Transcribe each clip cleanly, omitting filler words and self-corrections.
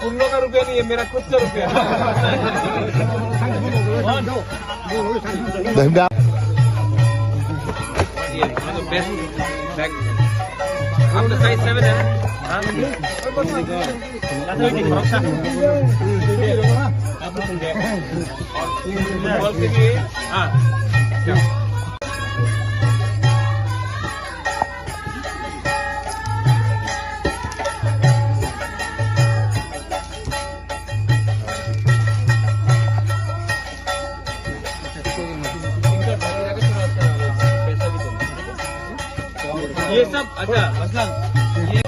उन लोगों का रुपया नहीं है, मेरा खुद का रुपया। ये मतलब बेस्ट बैग। आपका साइज 7 है ना? हाँ। बॉल के लिए हाँ। ये सब अच्छा असलम ये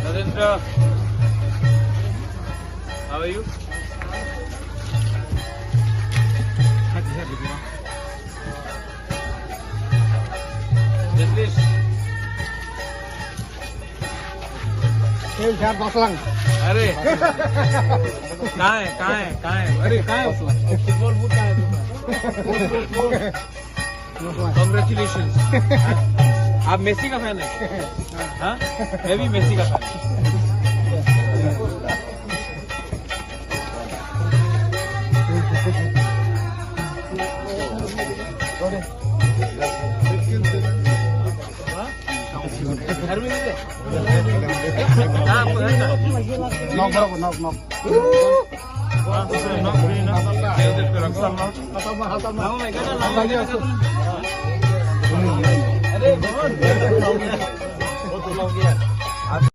Narendra, how are you? Jagdish. अरे कहाँ है अरे कहाँ है फुटबॉल बूट कहाँ है तुम्हारा? Congratulations. आप मेसी का फैन है? हाँ मैं भी मेसी का फैन घर में मिले अरे